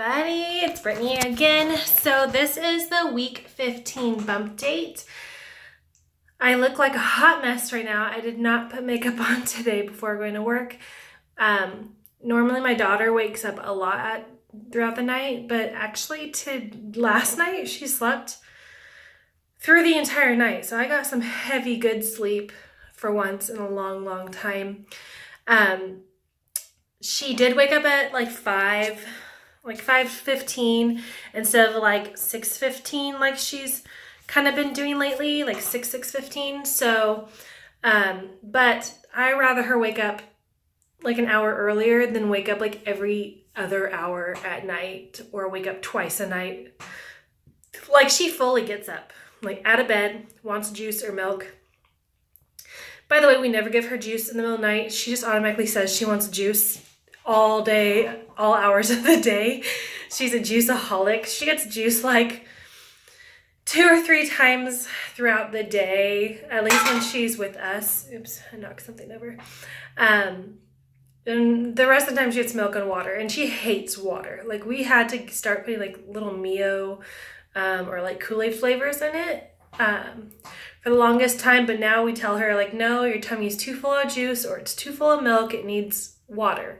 everybody, it's Brittany again. So this is the week 15 bump date. I look like a hot mess right now. I did not put makeup on today before going to work. Normally my daughter wakes up a lot throughout the night, but actually last night she slept through the entire night. So I got some heavy good sleep for once in a long time. She did wake up at like 5:15 instead of like 6:15 like she's kind of been doing lately, like 6:15. So, but I rather her wake up like an hour earlier than wake up like every other hour at night or wake up twice a night. Like she fully gets up, like out of bed, wants juice or milk. By the way, we never give her juice in the middle of the night. She just automatically says she wants juice all day, all hours of the day. She's a juiceaholic. She gets juice like 2 or 3 times throughout the day, at least when she's with us. Oops, I knocked something over. And the rest of the time she gets milk and water, and she hates water. Like we had to start putting like little Mio or like Kool-Aid flavors in it for the longest time, but now we tell her like, no, your tummy's too full of juice or it's too full of milk, it needs water.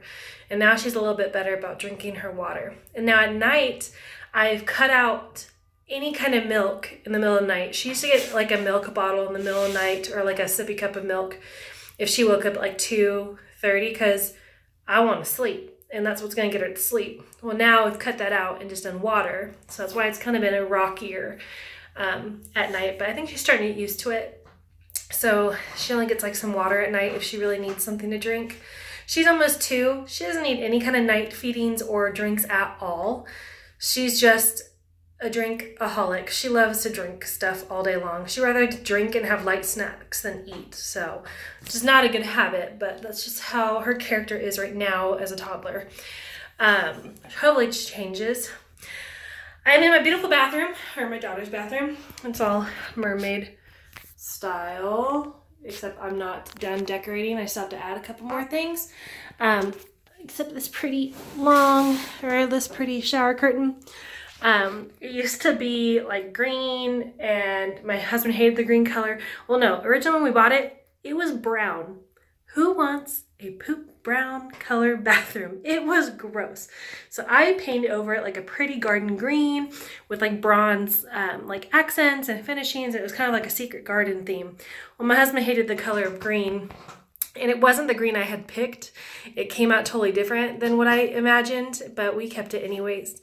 And now she's a little bit better about drinking her water. And now at night, I've cut out any kind of milk in the middle of the night. She used to get like a milk bottle in the middle of the night or like a sippy cup of milk if she woke up at like 2:30 because I want to sleep and that's what's going to get her to sleep. Well, now we've cut that out and just done water. So that's why it's kind of been a rockier at night, but I think she's starting to get used to it. So she only gets like some water at night if she really needs something to drink. She's almost 2. She doesn't need any kind of night feedings or drinks at all. She's just a drinkaholic. She loves to drink stuff all day long. She'd rather drink and have light snacks than eat. So, which is not a good habit, but that's just how her character is right now as a toddler. Hopefully it changes. I'm in my beautiful bathroom, or my daughter's bathroom. It's all mermaid style. Except I'm not done decorating. I still have to add a couple more things. Except this pretty shower curtain. It used to be like green and my husband hated the green color. Well, no, originally when we bought it, it was brown. Who wants a poop brown color bathroom? It was gross. So I painted over it like a pretty garden green with like bronze like accents and finishings. It was kind of like a secret garden theme. Well, my husband hated the color of green and it wasn't the green I had picked. It came out totally different than what I imagined, but we kept it anyways.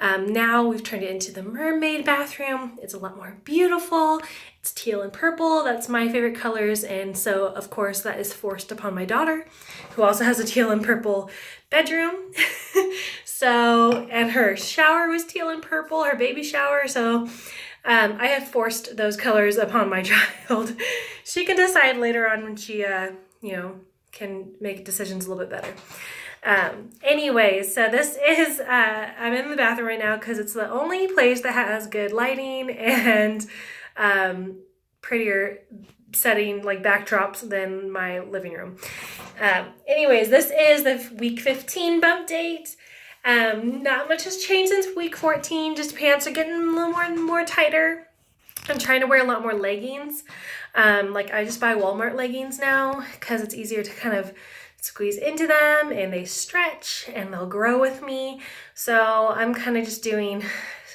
Now we've turned it into the mermaid bathroom. It's a lot more beautiful. It's teal and purple. That's my favorite colors. And so, of course, that is forced upon my daughter, who also has a teal and purple bedroom. And her shower was teal and purple, her baby shower. So I have forced those colors upon my child. She can decide later on when she, can make decisions a little bit better. Anyways, so this is, I'm in the bathroom right now because it's the only place that has good lighting and prettier setting like backdrops than my living room. Anyways, this is the week 15 bump date. Not much has changed since week 14, just pants are getting a little more tighter. I'm trying to wear a lot more leggings. Like I just buy Walmart leggings now because it's easier to kind of squeeze into them and they stretch and they'll grow with me. So I'm kind of just doing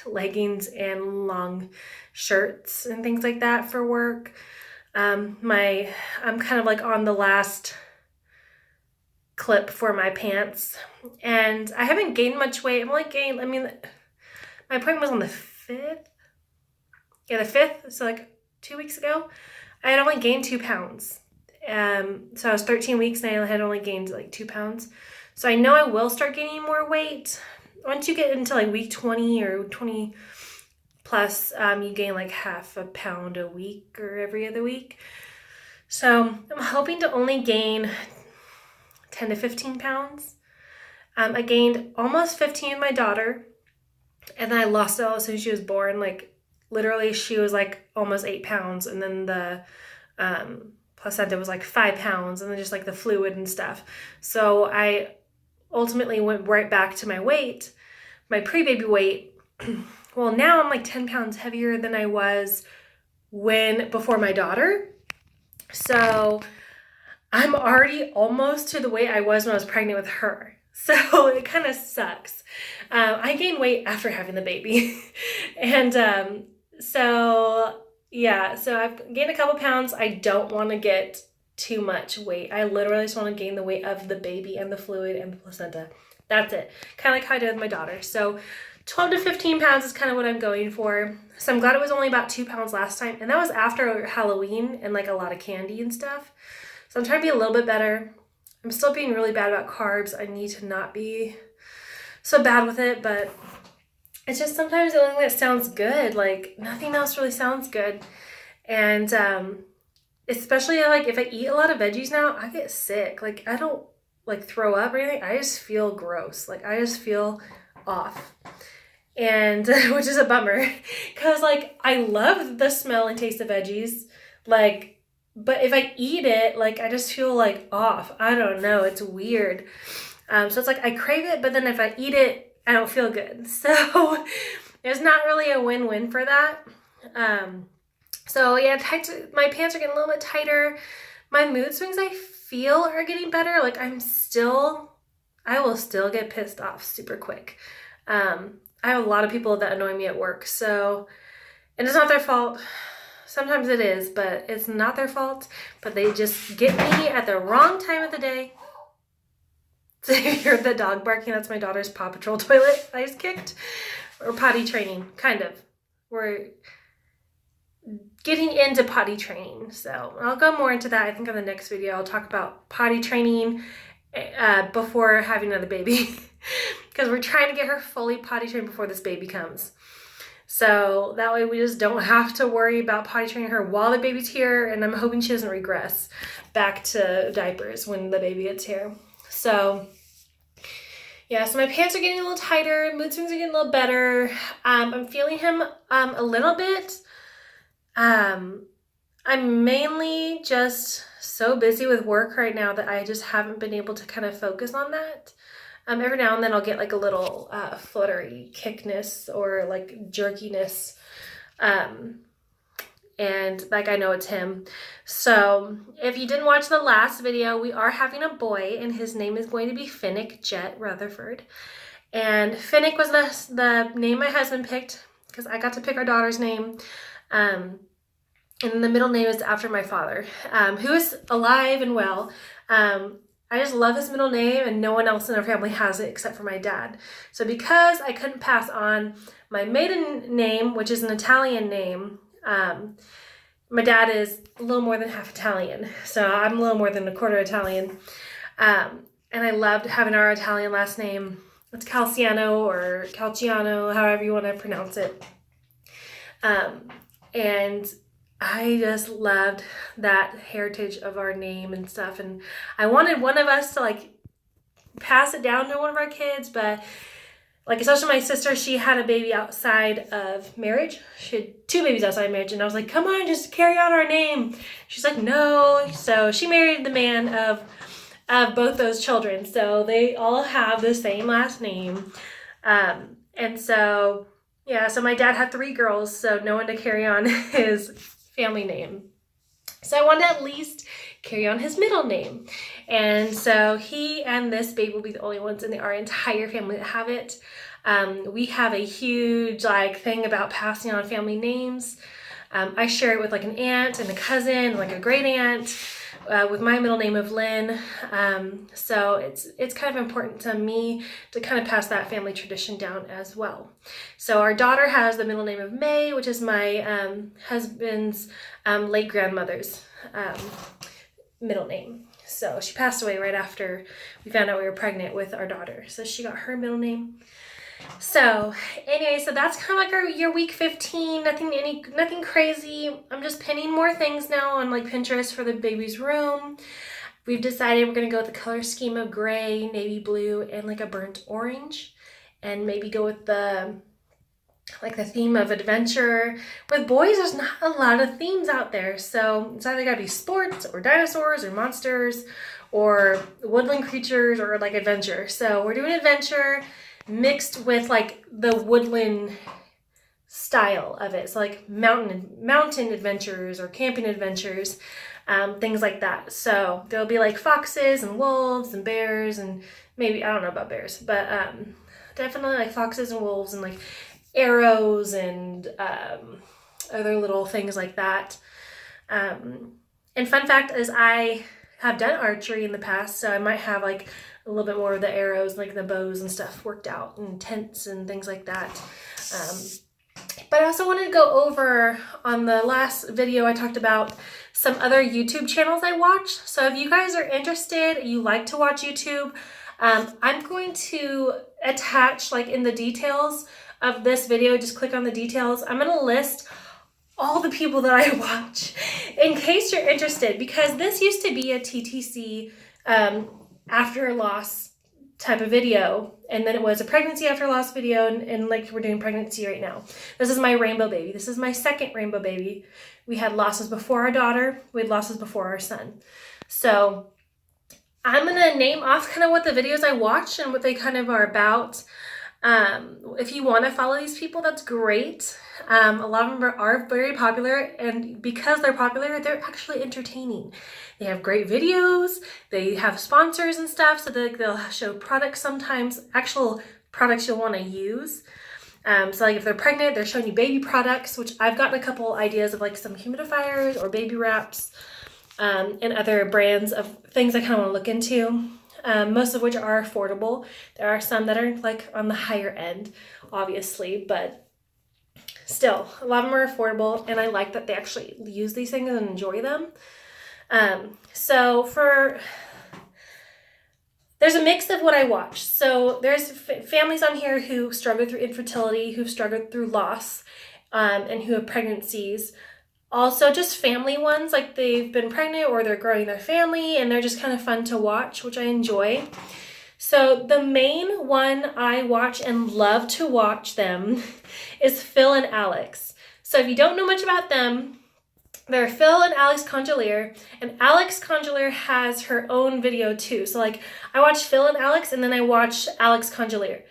leggings and long shirts and things like that for work. I'm kind of like on the last clip for my pants and I haven't gained much weight. I'm only gained, my appointment was on the 5th. Yeah, the 5th, so like 2 weeks ago. I had only gained 2 pounds. So I was 13 weeks and I had only gained like 2 pounds. So I know I will start gaining more weight. Once you get into like week 20 or 20 plus, you gain like half a pound a week or every other week. So I'm hoping to only gain 10 to 15 pounds. I gained almost 15 with my daughter and then I lost it all as soon as she was born. Like literally she was like almost 8 pounds and then the placenta was like 5 pounds and then just like the fluid and stuff. So I ultimately went right back to my weight, my pre-baby weight. Well, now I'm like 10 pounds heavier than I was before my daughter. So I'm already almost to the weight I was when I was pregnant with her. So it kind of sucks. I gained weight after having the baby. And so I've gained a couple pounds. I don't want to get too much weight. I literally just want to gain the weight of the baby and the fluid and the placenta. That's it. Kind of like how I did with my daughter. So 12 to 15 pounds is kind of what I'm going for. So I'm glad it was only about 2 pounds last time. And that was after Halloween and like a lot of candy and stuff. So I'm trying to be a little bit better. I'm still being really bad about carbs. I need to not be so bad with it, but it's just sometimes the only thing that sounds good. Like nothing else really sounds good. And especially like if I eat a lot of veggies now, I get sick. Like I don't like throw up or anything. I just feel gross. Like I just feel off. And which is a bummer because like I love the smell and taste of veggies, like, but if I eat it, like I just feel like off. I don't know, it's weird. So it's like I crave it, but then if I eat it, I don't feel good. So there's not really a win-win for that. So yeah, my pants are getting a little bit tighter. My mood swings I feel are getting better. Like I will still get pissed off super quick. I have a lot of people that annoy me at work, so, and it's not their fault. Sometimes it is, but it's not their fault, but they just get me at the wrong time of the day. So you heard the dog barking, that's my daughter's Paw Patrol toilet I just kicked, or potty training, kind of. We're getting into potty training, so I'll go more into that. I think on the next video I'll talk about potty training before having another baby. Because we're trying to get her fully potty trained before this baby comes. So that way we just don't have to worry about potty training her while the baby's here, and I'm hoping she doesn't regress back to diapers when the baby gets here. So yeah, so my pants are getting a little tighter, mood swings are getting a little better. I'm feeling him a little bit. I'm mainly just so busy with work right now that I just haven't been able to kind of focus on that. Every now and then I'll get like a little fluttery kickness or like jerkiness. And like I know it's him. So if you didn't watch the last video, we are having a boy and his name is going to be Finnick Jet Rutherford. And Finnick was the name my husband picked because I got to pick our daughter's name. And the middle name is after my father, who is alive and well. I just love his middle name and no one else in our family has it except for my dad. So because I couldn't pass on my maiden name, which is an Italian name, my dad is a little more than half Italian. So I'm a little more than a quarter Italian. And I loved having our Italian last name. It's Calciano or Calciano, however you want to pronounce it. And I just loved that heritage of our name and stuff. And I wanted one of us to like pass it down to one of our kids, but like especially my sister, she had a baby outside of marriage. She had 2 babies outside of marriage. And I was like, come on, just carry on our name. She's like, no. So she married the man of both those children. So they all have the same last name. And so, yeah, so my dad had 3 girls, so no one to carry on his family name. So I wanted to at least carry on his middle name. And so he and this baby will be the only ones in our entire family that have it. We have a huge like thing about passing on family names. I share it with like an aunt and a cousin, like a great aunt, with my middle name of Lynn. So it's kind of important to me to kind of pass that family tradition down as well. So our daughter has the middle name of May, which is my husband's late grandmother's middle name. So she passed away right after we found out we were pregnant with our daughter. So she got her middle name. So anyway, so that's kind of like your week 15, nothing crazy. I'm just pinning more things now on like Pinterest for the baby's room. We've decided we're going to go with the color scheme of gray, navy blue, and like a burnt orange, and maybe go with the theme of adventure. With boys, there's not a lot of themes out there. So it's either gotta be sports or dinosaurs or monsters or woodland creatures or like adventure. So we're doing adventure. mixed with like the woodland style of it. So like mountain adventures or camping adventures, things like that. So there'll be like foxes and wolves and bears and maybe, I don't know about bears, but definitely like foxes and wolves and like arrows and other little things like that. And fun fact is I have done archery in the past, so I might have like a little bit more of the arrows, like the bows and stuff worked out, and tents and things like that. But I also wanted to go over, on the last video I talked about some other YouTube channels I watch. So if you guys are interested, you like to watch YouTube, I'm going to attach, like in the details of this video, just click on the details, I'm going to list all the people that I watch in case you're interested, because this used to be a TTC after loss type of video, and then it was a pregnancy after loss video, and like we're doing pregnancy right now. This is my rainbow baby. This is my second rainbow baby. We had losses before our daughter. We had losses before our son. So I'm going to name off kind of what the videos I watch and what they kind of are about. If you want to follow these people, that's great. A lot of them are very popular, and because they're popular, they're actually entertaining. They have great videos, they have sponsors and stuff, so they'll show products sometimes, actual products you'll want to use. So like if they're pregnant, they're showing you baby products, which I've gotten a couple ideas of, like some humidifiers or baby wraps, and other brands of things I kind of want to look into. Most of which are affordable. There are some that are like on the higher end, obviously, but still, a lot of them are affordable, and I like that they actually use these things and enjoy them. There's a mix of what I watch. So there's families on here who struggle through infertility, who've struggled through loss, and who have pregnancies. Also just family ones, like they've been pregnant or they're growing their family, and they're just kind of fun to watch, which I enjoy. So the main one I watch and love to watch them is Phil and Alex. So if you don't know much about them, they're Phil and Alex Congealier, and Alex Congealier has her own video too. So like I watch Phil and Alex, and then I watch Alex Congealier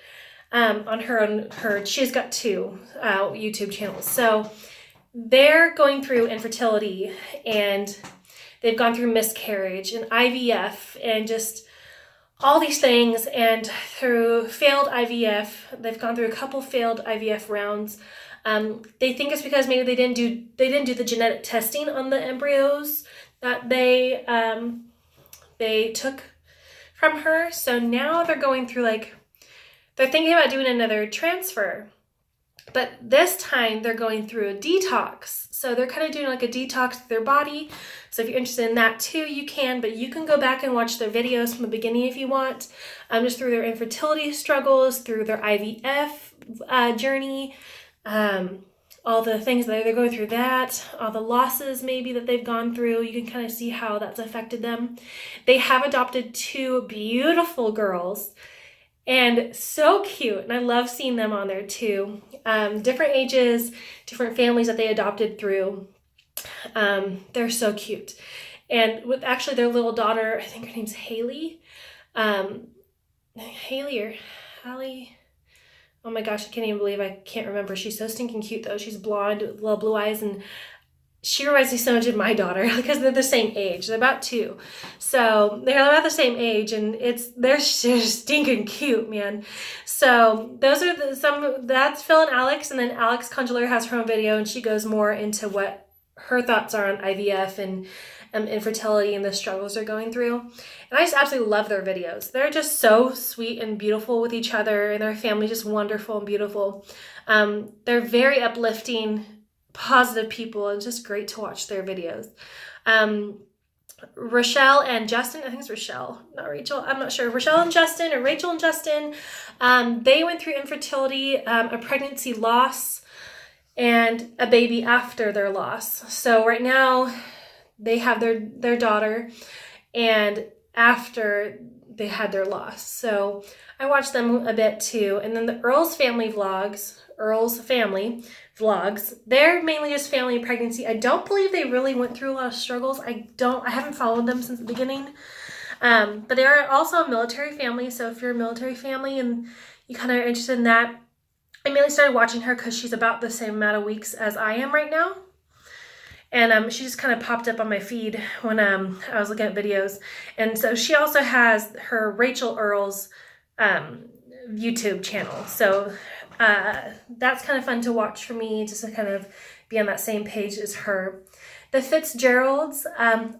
on her. She's got two YouTube channels. So they're going through infertility, and they've gone through miscarriage and IVF and just all these things, and through failed IVF. They've gone through a couple failed IVF rounds. They think it's because maybe they didn't do the genetic testing on the embryos that they took from her. So now they're going through, like, they're thinking about doing another transfer. But this time they're going through a detox. So they're kind of doing like a detox of their body. So if you're interested in that too, you can. But you can go back and watch their videos from the beginning if you want. Just through their infertility struggles, through their IVF journey. All the things that they're going through that. All the losses maybe that they've gone through. You can kind of see how that's affected them. They have adopted two beautiful girls. And so cute, and I love seeing them on there too. Different ages, different families that they adopted through. They're so cute. And with actually their little daughter, I think her name's Haley. Haley or Hallie. Oh my gosh, I can't even believe I can't remember. She's so stinking cute though. She's blonde with little blue eyes, and she reminds me so much of my daughter because they're the same age. They're about 2. So they're about the same age, and they're just stinking cute, man. So those are that's Phil and Alex, and then Alex Congealier has her own video, and she goes more into what her thoughts are on IVF and infertility and the struggles they're going through. And I just absolutely love their videos. They're just so sweet and beautiful with each other, and their family just wonderful and beautiful. They're very uplifting, positive people, and just great to watch their videos. Rachelle and Justin, I think it's Rachelle, not Rachel, I'm not sure. Rachelle and Justin, or Rachel and Justin, they went through infertility, a pregnancy loss, and a baby after their loss. So right now they have their daughter, and after they had their loss. So I watched them a bit too. And then the Earl's family vlogs, they're mainly just family and pregnancy. I don't believe they really went through a lot of struggles. I haven't followed them since the beginning. But they are also a military family. So if you're a military family and you kind of are interested in that. I mainly started watching her because she's about the same amount of weeks as I am right now. And she just kind of popped up on my feed when I was looking at videos. And so she also has her Rachel Earl's YouTube channel. So that's kind of fun to watch for me, just to kind of be on that same page as her. The Fitzgeralds,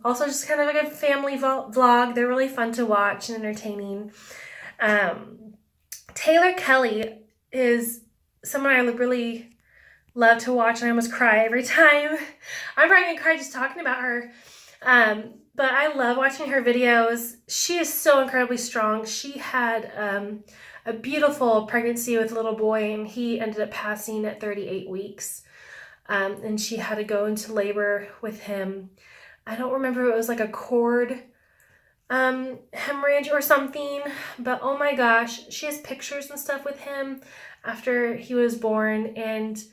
also just kind of like a family vlog. They're really fun to watch and entertaining. Taylor Kellie is someone I really love to watch, and I almost cry every time. I'm probably gonna cry just talking about her. But I love watching her videos. She is so incredibly strong. She had a beautiful pregnancy with a little boy, and he ended up passing at 38 weeks. And she had to go into labor with him. I don't remember if it was like a cord hemorrhage or something, but oh my gosh, she has pictures and stuff with him after he was born, and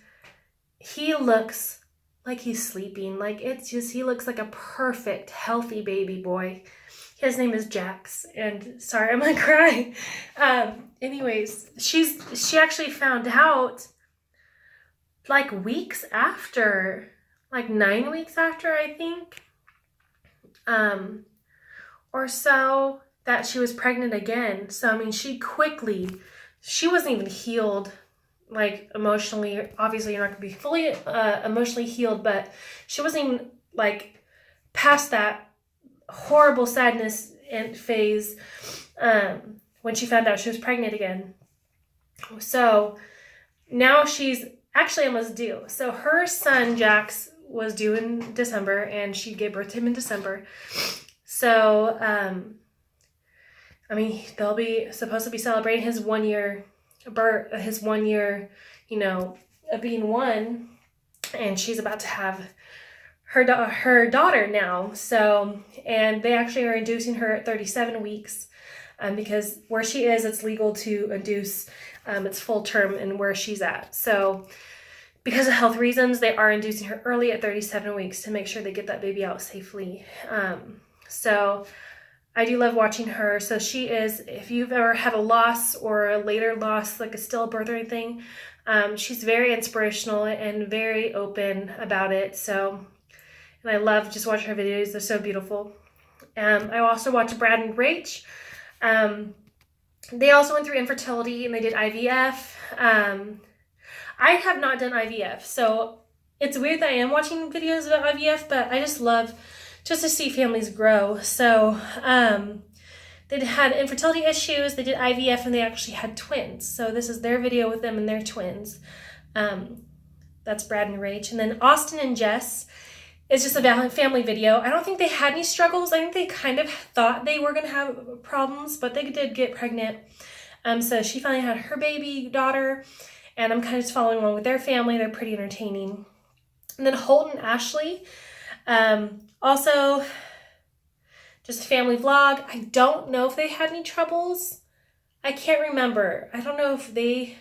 he looks like he's sleeping. Like, it's just, he looks like a perfect, healthy baby boy. His name is Jax, and sorry, I'm gonna cry. Anyways, she actually found out like weeks after, like 9 weeks after, I think, or so, that she was pregnant again. So, I mean, she wasn't even healed, like, emotionally. Obviously, you're not going to be fully emotionally healed, but she wasn't even, like, past that horrible sadness and phase when she found out she was pregnant again. So, now she's actually almost due. So, her son, Jax, was due in December, and she gave birth to him in December. So, I mean, they'll be supposed to be celebrating his 1 year birth, his 1 year, of being one, and she's about to have her daughter now. So, and they actually are inducing her at 37 weeks, because where she is, it's legal to induce. It's full term and where she's at. So, because of health reasons, they are inducing her early at 37 weeks to make sure they get that baby out safely. So I do love watching her. So she is, if you've ever had a loss or a later loss, like a stillbirth or anything, she's very inspirational and very open about it. So, and I love just watching her videos. They're so beautiful. I also watch Brad and Rach. They also went through infertility, and they did IVF. I have not done IVF, so it's weird that I am watching videos about IVF, but I just love just to see families grow. So they had infertility issues, they did IVF, and they actually had twins. So this is their video with them and their twins. That's Brad and Rach. And then Austin and Jess is just a family video. I don't think they had any struggles. I think they kind of thought they were going to have problems, but they did get pregnant. So she finally had her baby daughter, and I'm kind of just following along with their family. They're pretty entertaining. And then Holt and Ashley, also just a family vlog. I don't know if they had any troubles. I can't remember. I don't know if they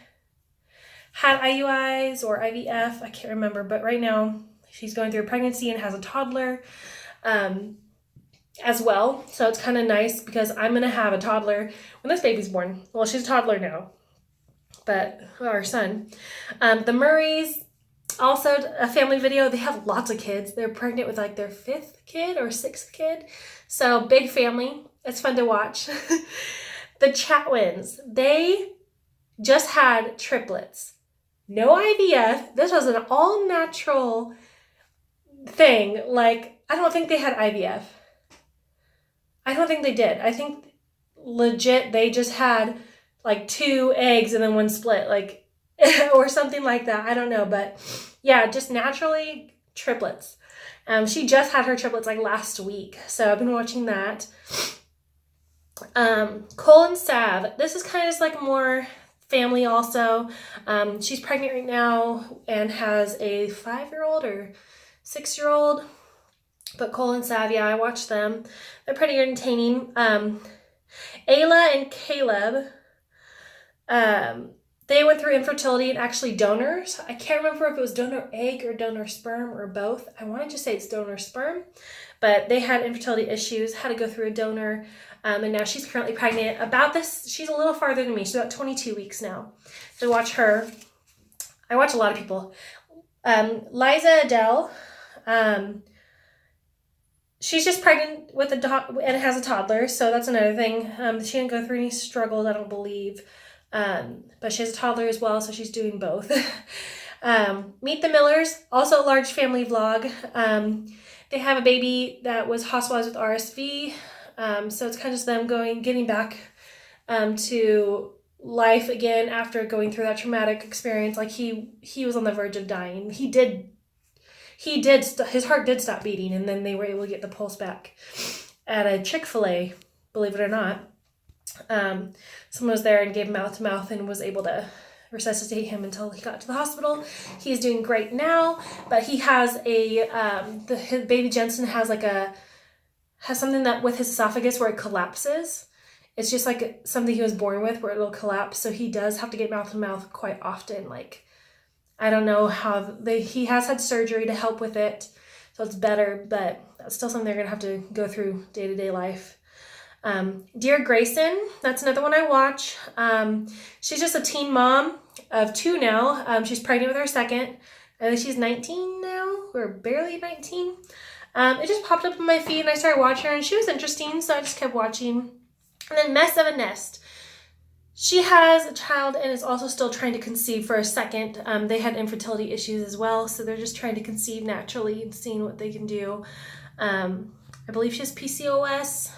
had IUIs or IVF. I can't remember. But right now, she's going through a pregnancy and has a toddler as well. So it's kind of nice because I'm going to have a toddler when this baby's born. Well, she's a toddler now, but our son. The Murrays, also a family video. They have lots of kids. They're pregnant with like their 5th kid or 6th kid. So big family. It's fun to watch. The Chatwins, they just had triplets. No IVF. This was an all natural thing. Like, I don't think they had IVF. I don't think they did. I think legit they just had like 2 eggs and then 1 split, like, or something like that. I don't know, but yeah, just naturally triplets. She just had her triplets like last week, so I've been watching that. Cole&Sav, this is kind of just like more family also. She's pregnant right now and has a 5-year-old or 6-year-old. But Cole&Sav, yeah, I watch them. They're pretty entertaining. Ayla and Caleb, they went through infertility and actually donors. I can't remember if it was donor egg or donor sperm or both. I want to just say it's donor sperm. But they had infertility issues, had to go through a donor. And now she's currently pregnant. About this, she's a little farther than me. She's about 22 weeks now. So I watch her. I watch a lot of people. Liza Adele, she's just pregnant with a dog and has a toddler, so that's another thing. She didn't go through any struggles, I don't believe. But she has a toddler as well, so she's doing both. Meet the Millers, also a large family vlog. They have a baby that was hospitalized with RSV, so it's kind of just them getting back to life again after going through that traumatic experience. Like he was on the verge of dying. His heart did stop beating, and then they were able to get the pulse back at a Chick-fil-A, believe it or not. Someone was there and gave him mouth to mouth and was able to resuscitate him until he got to the hospital. He's doing great now, but he has his baby Jensen has something that with his esophagus where it collapses. It's just like something he was born with where it'll collapse. So he does have to get mouth to mouth quite often. Like, I don't know how he has had surgery to help with it, so it's better, but that's still something they're going to have to go through day-to-day life. Dear Greyson, that's another one I watch. She's just a teen mom of 2 now. She's pregnant with her second. I think she's 19 now, or barely 19. It just popped up on my feed and I started watching her and she was interesting, so I just kept watching. And then Mess of a Nest. She has a child and is also still trying to conceive for a second. They had infertility issues as well, so they're just trying to conceive naturally and seeing what they can do. I believe she has PCOS.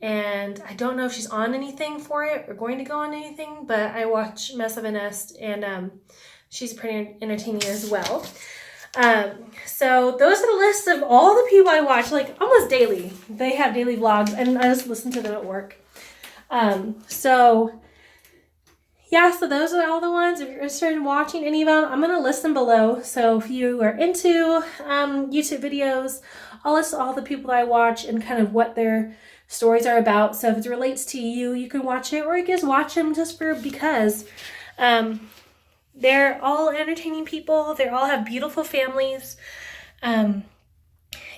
And I don't know if she's on anything for it or going to go on anything, but I watch Mess of a Nest and she's pretty entertaining as well. So those are the lists of all the people I watch, like almost daily. They have daily vlogs and I just listen to them at work. So those are all the ones. If you're interested in watching any of them, I'm going to list them below. So if you are into YouTube videos, I'll list all the people that I watch and kind of what their stories are about. So if it relates to you, you can watch it, or you can just watch them just because they're all entertaining people. They all have beautiful families. And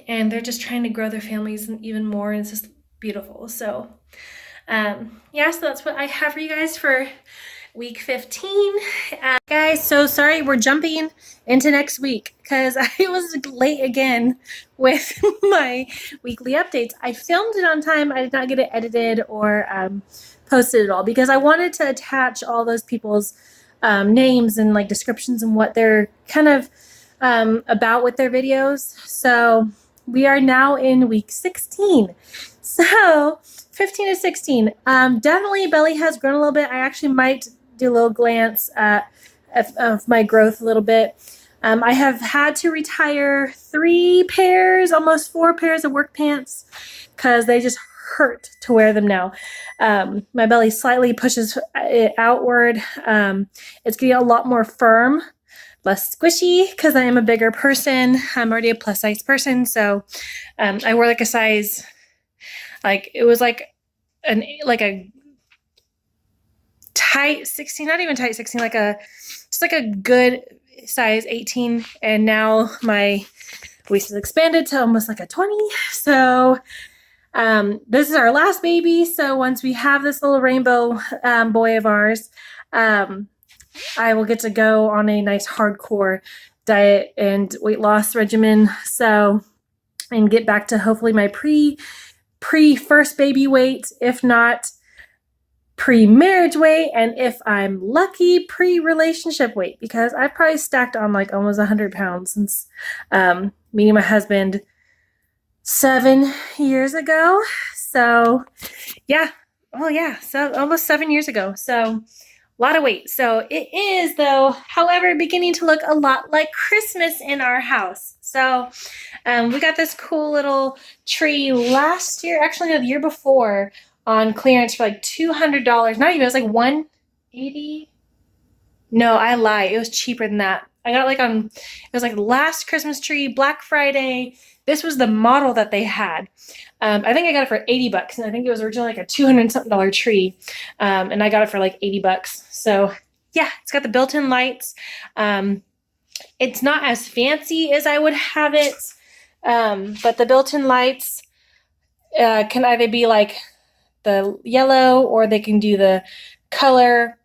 they're just trying to grow their families even more. And it's just beautiful. So so that's what I have for you guys for week 15. Guys, so sorry we're jumping into next week because I was late again with my weekly updates. I filmed it on time. I did not get it edited or posted at all because I wanted to attach all those people's names and like descriptions and what they're kind of about with their videos. So we are now in week 16. So 15 to 16. Definitely belly has grown a little bit. I actually might do a little glance of my growth a little bit. I have had to retire 3 pairs, almost 4 pairs of work pants because they just hurt to wear them now. My belly slightly pushes it outward. It's getting a lot more firm, less squishy because I am a bigger person. I'm already a plus size person. So I wore like a size, like it was like a tight 16, not even tight 16, just like a good size 18. And now my waist is expanded to almost like a 20. So this is our last baby. So once we have this little rainbow boy of ours, I will get to go on a nice hardcore diet and weight loss regimen. So, and get back to hopefully my pre first baby weight, if not pre-marriage weight, and if I'm lucky, pre-relationship weight, because I've probably stacked on like almost 100 pounds since meeting my husband 7 years ago. So so almost 7 years ago. So a lot of weight. So it is, though, however, beginning to look a lot like Christmas in our house. So we got this cool little tree last year, actually no, the year before, on clearance for like $200. Not even, it was like $180. No, I lie. It was cheaper than that. I got it was like the last Christmas tree, Black Friday. This was the model that they had. I think I got it for $80, and I think it was originally like a $200-something tree. And I got it for like $80. So yeah, it's got the built-in lights. It's not as fancy as I would have it, but the built-in lights, can either be like the yellow, or they can do the color.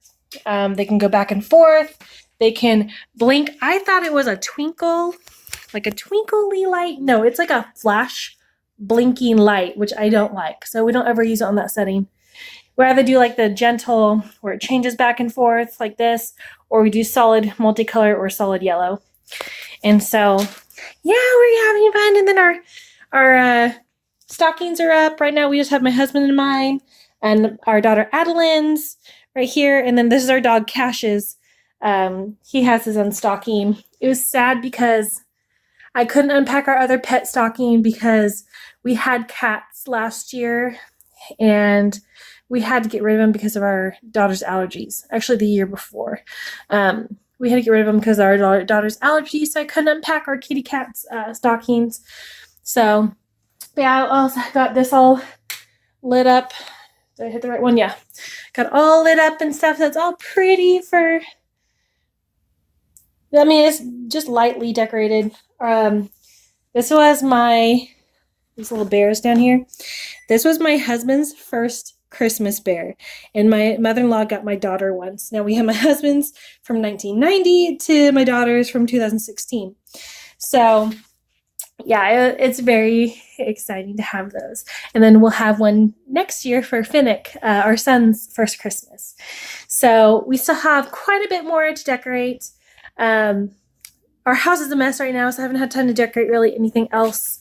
They can go back and forth. They can blink. I thought it was a twinkle, like a twinkly light. No, it's like a flash blinking light, which I don't like. So we don't ever use it on that setting. We either do like the gentle where it changes back and forth like this, or we do solid multicolor or solid yellow. And so, yeah, we're having fun. And then our stockings are up. Right now we just have my husband and mine and our daughter Adeline's right here. And then this is our dog Cash's. He has his own stocking. It was sad because I couldn't unpack our other pet stocking because we had cats last year and we had to get rid of them because of our daughter's allergies. Actually, the year before. We had to get rid of them because of our daughter's allergies, so I couldn't unpack our kitty cat's stockings. So, yeah, I also got this all lit up. Did I hit the right one? Yeah. Got all lit up and stuff. That's all pretty for... I mean, it's just lightly decorated. This was these little bears down here. This was my husband's first Christmas bear, and my mother-in-law got my daughter once. Now we have my husband's from 1990 to my daughter's from 2016. So yeah, it's very exciting to have those. And then we'll have one next year for Finnick, our son's first Christmas. So we still have quite a bit more to decorate. Our house is a mess right now, so I haven't had time to decorate really anything else.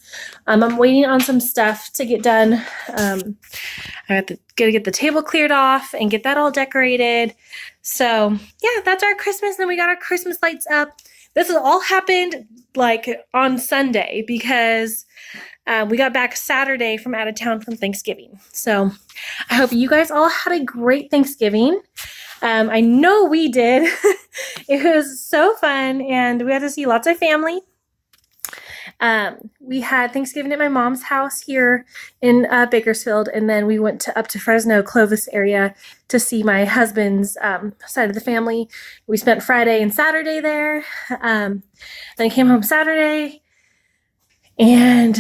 I'm waiting on some stuff to get done. I gotta get the table cleared off and get that all decorated. So yeah, that's our Christmas. Then we got our Christmas lights up. This has all happened like on Sunday because we got back Saturday from out of town from Thanksgiving. So I hope you guys all had a great Thanksgiving. I know we did. It was so fun, and we had to see lots of family. We had Thanksgiving at my mom's house here in Bakersfield, and then we went up to Fresno, Clovis area to see my husband's side of the family. We spent Friday and Saturday there. Then I came home Saturday and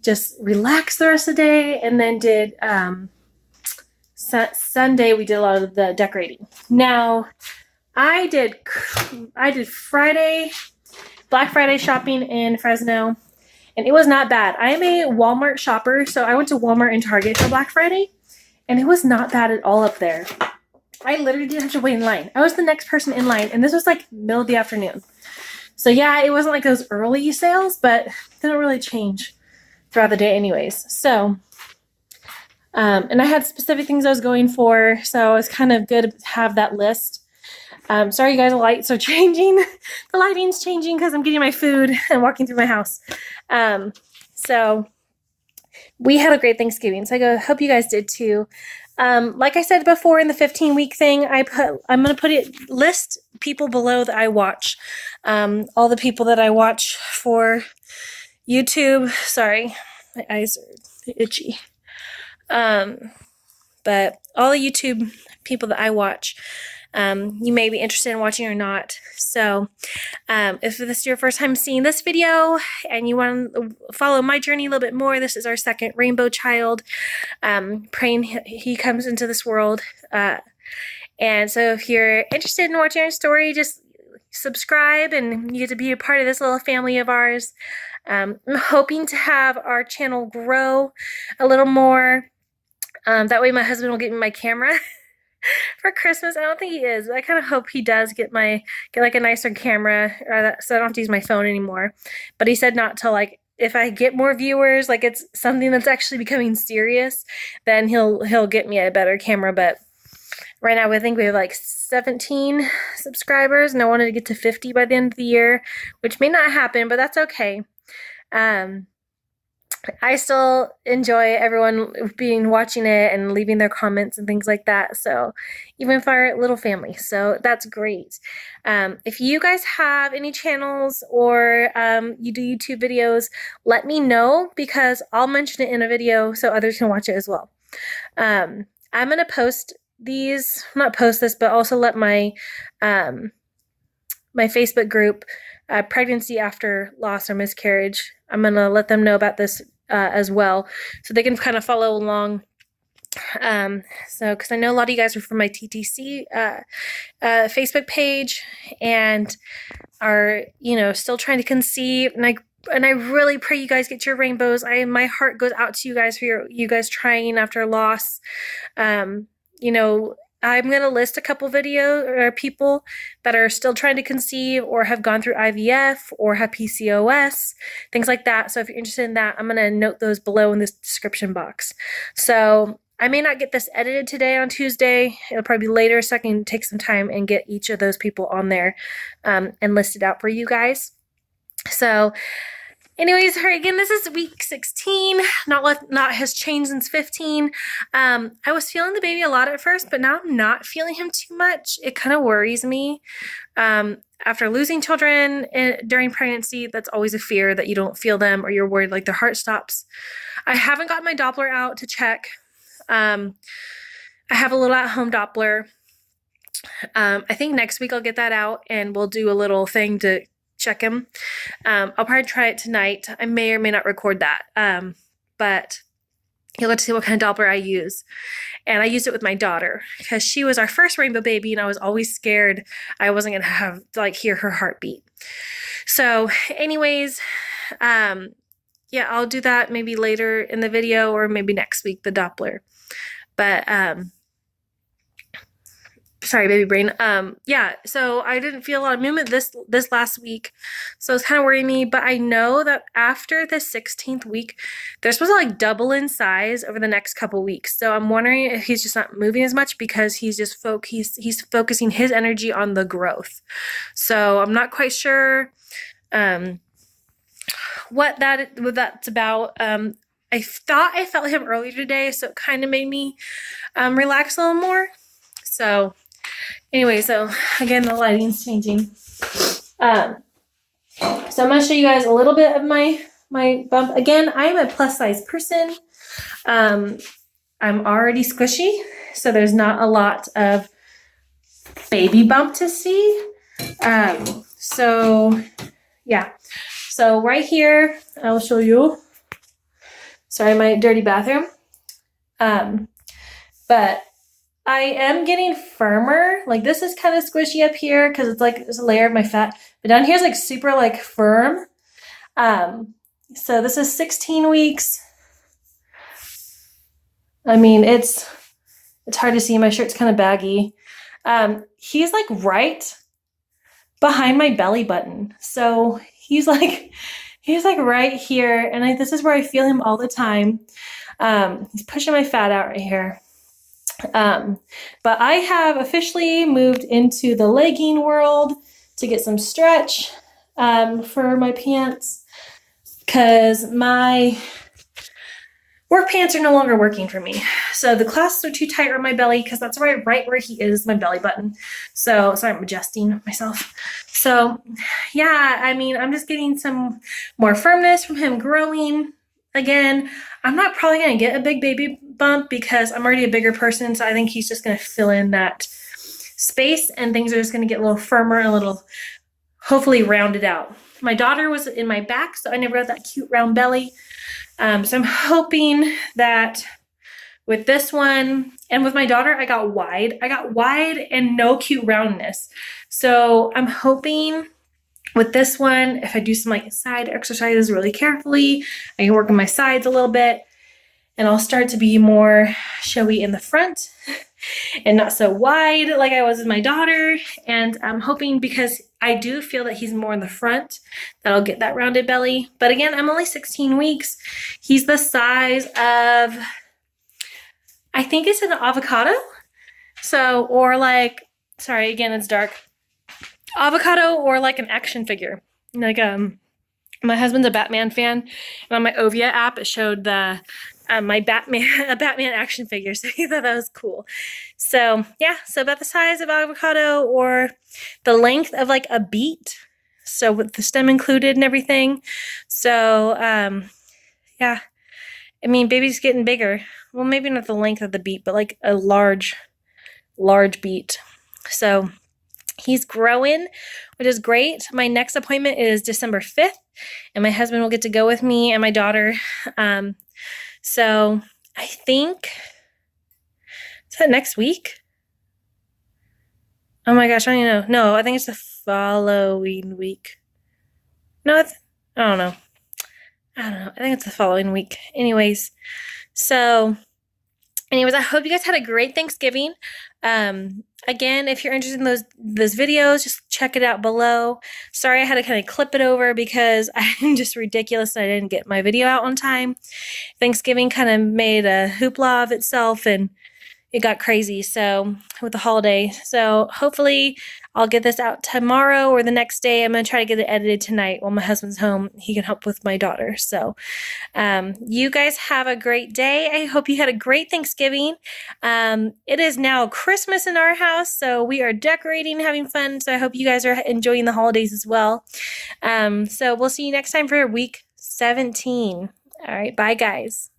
just relaxed the rest of the day, and then did Sunday we did a lot of the decorating. Now I did Friday, Black Friday shopping in Fresno, and it was not bad. I am a Walmart shopper, so I went to Walmart and Target for Black Friday, and it was not bad at all up there. I literally didn't have to wait in line. I was the next person in line, and this was like middle of the afternoon. So yeah, it wasn't like those early sales, but it didn't really change throughout the day anyways. So, and I had specific things I was going for, so it's kind of good to have that list. Sorry you guys, the lights are changing. The lighting's changing because I'm getting my food and walking through my house. So we had a great Thanksgiving, so I hope you guys did too. Like I said before in the 15-week thing, I'm going to list people below that I watch. All the people that I watch for YouTube. Sorry, my eyes are itchy. But all the YouTube people that I watch, you may be interested in watching or not. So if this is your first time seeing this video and you want to follow my journey a little bit more, this is our second rainbow child. Praying he comes into this world. And so if you're interested in watching our story, just subscribe and you get to be a part of this little family of ours. I'm hoping to have our channel grow a little more. That way my husband will get me my camera for Christmas. I don't think he is, but I kind of hope he does get like a nicer camera, so I don't have to use my phone anymore. But he said not till like if I get more viewers, like it's something that's actually becoming serious, then he'll get me a better camera. But right now I think we have like 17 subscribers, and I wanted to get to 50 by the end of the year, which may not happen, but that's okay. I still enjoy everyone watching it and leaving their comments and things like that. So even for our little family, so that's great. If you guys have any channels or you do YouTube videos, let me know because I'll mention it in a video so others can watch it as well. I'm gonna post these, not post this, but also let my my Facebook group, Pregnancy After Loss or Miscarriage. I'm gonna let them know about this as well, so they can kind of follow along. So because I know a lot of you guys are from my TTC Facebook page and are, you know, still trying to conceive, and I really pray you guys get your rainbows. My heart goes out to you guys for you guys trying after loss. You know, I'm going to list a couple videos or people that are still trying to conceive or have gone through IVF or have PCOS, things like that. So if you're interested in that, I'm going to note those below in this description box. So I may not get this edited today on Tuesday. It'll probably be later, so I can take some time and get each of those people on there and list it out for you guys. So anyways, again, this is week 16. Not has changed since 15. I was feeling the baby a lot at first, but now I'm not feeling him too much. It kind of worries me. After losing children during pregnancy, that's always a fear that you don't feel them or you're worried like their heart stops. I haven't got my Doppler out to check. I have a little at-home Doppler. I think next week I'll get that out and we'll do a little thing to check him. I'll probably try it tonight. I may or may not record that. But you'll get to see what kind of Doppler I use. And I used it with my daughter because she was our first rainbow baby and I was always scared I wasn't going to have hear her heartbeat. So anyways, yeah, I'll do that maybe later in the video or maybe next week, the Doppler. But, sorry, baby brain. Yeah, so I didn't feel a lot of movement this last week, so it's kind of worrying me, but I know that after the 16th week, they're supposed to double in size over the next couple weeks. So I'm wondering if he's just not moving as much because he's just he's focusing his energy on the growth. So I'm not quite sure what that's about. I thought I felt him earlier today, so it kind of made me relax a little more. So anyway, so again, the lighting's changing. So I'm going to show you guys a little bit of my bump. Again, I'm a plus size person. I'm already squishy, so there's not a lot of baby bump to see. So yeah. So right here, I'll show you. Sorry, my dirty bathroom. But I am getting firmer. This is kind of squishy up here because it's there's a layer of my fat. But down here is super firm. So this is 16 weeks. I mean, it's hard to see. My shirt's kind of baggy. He's right behind my belly button. So he's right here. And this is where I feel him all the time. He's pushing my fat out right here. But I have officially moved into the legging world to get some stretch for my pants because my work pants are no longer working for me. So the clasps are too tight around my belly because that's right where he is, my belly button. So sorry, I'm adjusting myself. So yeah, I mean, I'm just getting some more firmness from him growing. Again, I'm not probably going to get a big baby bump because I'm already a bigger person. So I think he's just going to fill in that space and things are just going to get a little firmer and a little, hopefully, rounded out. My daughter was in my back, so I never had that cute round belly. So I'm hoping that with this one and with my daughter, I got wide. And no cute roundness. So I'm hoping with this one, if I do some side exercises really carefully, I can work on my sides a little bit and I'll start to be more showy in the front and not so wide like I was with my daughter. And I'm hoping because I do feel that he's more in the front that I'll get that rounded belly. But again, I'm only 16 weeks. He's the size of, I think it's an avocado. So, or sorry, again, it's dark. Avocado or an action figure. My husband's a Batman fan, and on my Ovia app it showed the my Batman action figure, so he thought that was cool. So yeah, so about the size of avocado or the length of a beet, so with the stem included and everything. So yeah, I mean, baby's getting bigger. Well, maybe not the length of the beet, but a large beet. So He's growing, which is great. My next appointment is December 5th, and my husband will get to go with me and my daughter. So I think, is that next week? Oh my gosh, I don't even know. No, I think it's the following week. No, I don't know. I think it's the following week. Anyways, I hope you guys had a great Thanksgiving. Again, if you're interested in those videos, just check it out below. Sorry I had to kind of clip it over because I'm just ridiculous and I didn't get my video out on time. Thanksgiving kind of made a hoopla of itself, and it got crazy with the holiday. So hopefully I'll get this out tomorrow or the next day. I'm going to try to get it edited tonight while my husband's home. He can help with my daughter. So you guys have a great day. I hope you had a great Thanksgiving. It is now Christmas in our house, so we are decorating, having fun. So I hope you guys are enjoying the holidays as well. So we'll see you next time for week 17. All right, bye guys.